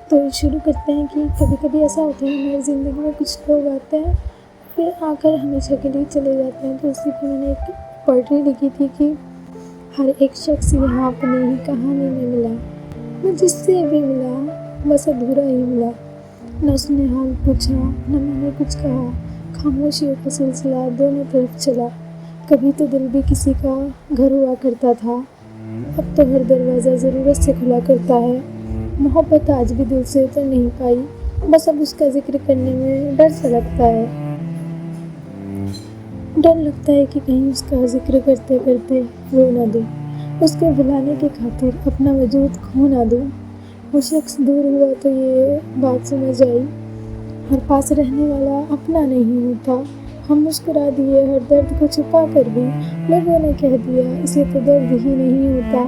تو شروع کرتے ہیں کہ کبھی کبھی ایسا ہوتا ہے ہماری زندگی میں کچھ لوگ آتے ہیں پھر آ کر ہمیشہ کے لیے چلے جاتے ہیں. تو اسی پہ میں نے ایک پوئٹری لکھی تھی کہ ہر ایک شخص یہاں اپنی ہی کہانی میں ملا، میں جس سے بھی ملا بس ادھورا ہی ملا. نہ اس نے حال پوچھا نہ میں نے کچھ کہا، خاموشیوں کا سلسلہ دونوں طرف چلا. کبھی تو دل بھی کسی کا گھر ہوا کرتا تھا، اب تو ہر دروازہ ضرورت سے کھلا کرتا ہے. محبت آج بھی دل سے اتر نہیں پائی، بس اب اس کا ذکر کرنے میں ڈر سا لگتا ہے. ڈر لگتا ہے کہ کہیں اس کا ذکر کرتے کرتے رو نہ دوں، اس کو بھلانے کی خاطر اپنا وجود کھو نہ دوں. وہ شخص دور ہوا تو یہ بات سمجھ آئی، ہر پاس رہنے والا اپنا نہیں ہوتا. ہم مسکرا دیے ہر درد کو چھپا کر بھی، لوگوں نے کہہ دیا اسے تو درد ہی نہیں ہوتا.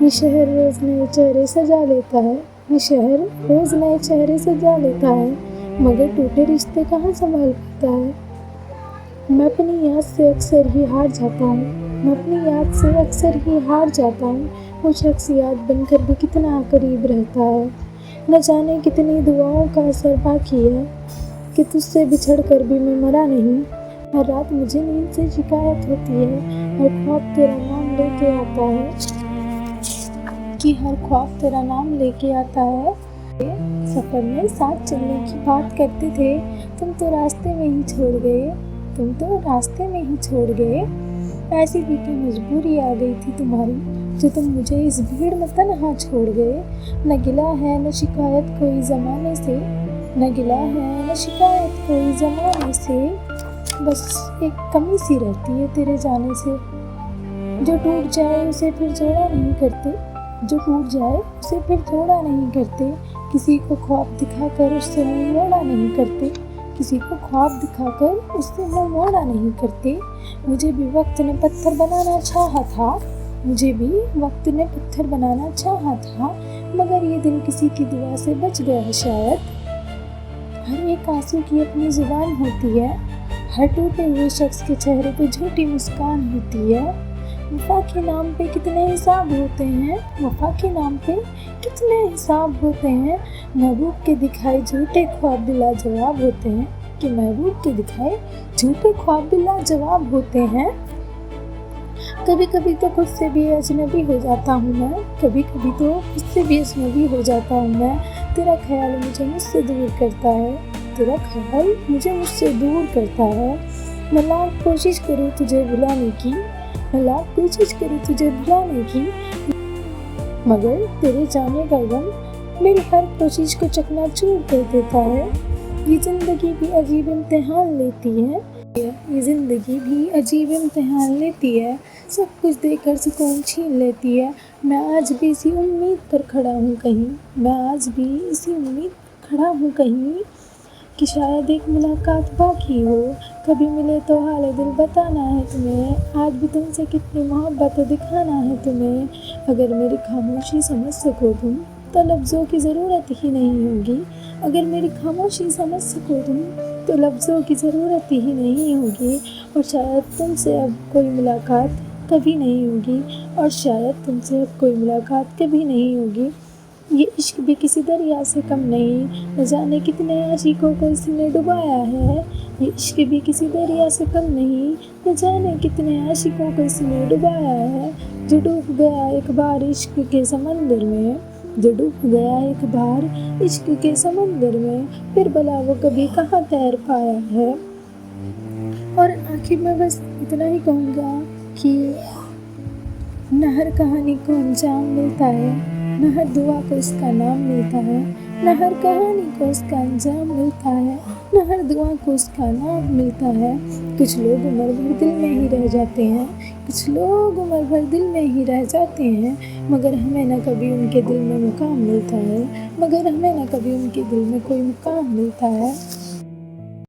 یہ شہر روز نئے چہرے سجا لیتا ہے، یہ شہر روز نئے چہرے سجا لیتا ہے، مگر ٹوٹے رشتے کہاں سنبھال پاتا ہے. میں اپنی یاد سے اکثر ہی ہار جاتا ہوں، میں اپنی یاد سے اکثر ہی ہار جاتا ہوں. وہ شخص یاد بن کر بھی کتنا قریب رہتا ہے، نہ جانے کتنی دعاؤں کا اثر باقی ہے کہ تجھ سے بچھڑ کر بھی میں مرا نہیں. ہر رات مجھے نیند سے شکایت ہوتی ہے، ہر خواب تیرا نام لے کے آتا ہے کہ ہر خواب تیرا نام لے کے آتا ہے. سفر میں ساتھ چلنے کی بات کرتے تھے، تم تو راستے میں ہی چھوڑ گئے، تم تو راستے میں ہی چھوڑ گئے. ایسی بھی کہ مجبوری آ گئی تھی تمہاری جو تم مجھے اس بھیڑ میں تنہا چھوڑ گئے. نہ گلہ ہے نہ شکایت کوئی زمانے سے، نہ گلہ ہے نہ شکایت کوئی زمانے سے، بس ایک کمی سی رہتی ہے تیرے جانے سے. جو ٹوٹ جائے اسے پھر جوڑا نہیں کرتے، جو ٹوٹ جائے اسے پھر جوڑا نہیں کرتے. کسی کو خواب دکھا کر اس سے منہ موڑا نہیں کرتے، کسی کو خواب دکھا کر اس سے منہ موڑا نہیں کرتے. مجھے بھی وقت نے پتھر بنانا چاہا تھا، مجھے بھی وقت نے پتھر بنانا چاہا تھا، مگر یہ دل کسی کی دعا سے بچ گیا ہے شاید. ہر ایک آنسو کی اپنی زبان ہوتی ہے، ہر ٹوٹے ہوئے شخص کے چہرے پہ جھوٹی مسکان ہوتی ہے. وفا کے نام پہ کتنے حساب ہوتے ہیں، وفا کے نام پہ کتنے حساب ہوتے ہیں. محبوب کے دکھائے جھوٹے خواب بھی لاجواب ہوتے ہیں، کہ محبوب کے دکھائے جھوٹے خواب بھی لاجواب ہوتے ہیں. کبھی کبھی تو خود سے بھی اجنبی ہو جاتا ہوں میں، کبھی کبھی تو خود سے بھی اجنبی ہو جاتا ہوں میں. تیرا خیال مجھ سے دور کرتا ہے، تیرا خیال مجھ سے دور کرتا ہے. میں لاکھ کوشش کروں تجھے بھلانے کی، میں لاکھ کوشش کروں تجھے بھلانے کی، مگر تیرے جانے کا غم میری ہر کوشش کو چکنا چور کر دیتا ہے. یہ زندگی بھی عجیب امتحان لیتی ہے، یہ زندگی بھی عجیب امتحان لیتی ہے، سب کچھ دے کر سکون چھین لیتی ہے. میں آج بھی اسی امید پر کھڑا ہوں کہیں، میں آج بھی اسی امید پر کھڑا ہوں کہیں کہ شاید ایک ملاقات باقی ہو. کبھی ملے تو حال دل بتانا ہے تمہیں، آج بھی تم سے کتنی محبت دکھانا ہے تمہیں. اگر میری خاموشی سمجھ سکو تم تو لفظوں کی ضرورت ہی نہیں ہوگی، اگر میری خاموشی سمجھ سکو تم تو لفظوں کی ضرورت ہی نہیں ہوگی. اور شاید تم سے اب کوئی ملاقات کبھی نہیں ہوگی، اور شاید تم سے اب کوئی ملاقات کبھی نہیں ہوگی. یہ عشق بھی کسی دریا سے کم نہیں، نہ جانے کتنے عاشقوں کو اس نے ڈبایا ہے. یہ عشق بھی کسی دریا سے کم نہیں، نہ جانے کتنے عاشقوں کو اس نے ڈبایا ہے. جو ڈوب گیا ایک بار عشق کے سمندر میں، جو ڈوب گیا ایک بار عشق کے سمندر میں، پھر بھلا وہ کبھی کہاں تیر پایا ہے. اور آخر میں بس اتنا ہی کہوں گا کہ نہ ہر کہانی کو انجام ملتا ہے، نہ ہر دعا کو اس کا نام ملتا ہے، نہ ہر کہانی کو اس کا انجام ملتا ہے، نہ ہر دعا کو اس کا نام ملتا ہے. کچھ لوگ عمر بھر دل میں ہی رہ جاتے ہیں، کچھ لوگ عمر بھر دل میں ہی رہ جاتے ہیں، مگر ہمیں نہ کبھی ان کے دل میں مقام ملتا ہے، مگر ہمیں نہ کبھی ان کے دل میں کوئی مقام ملتا ہے.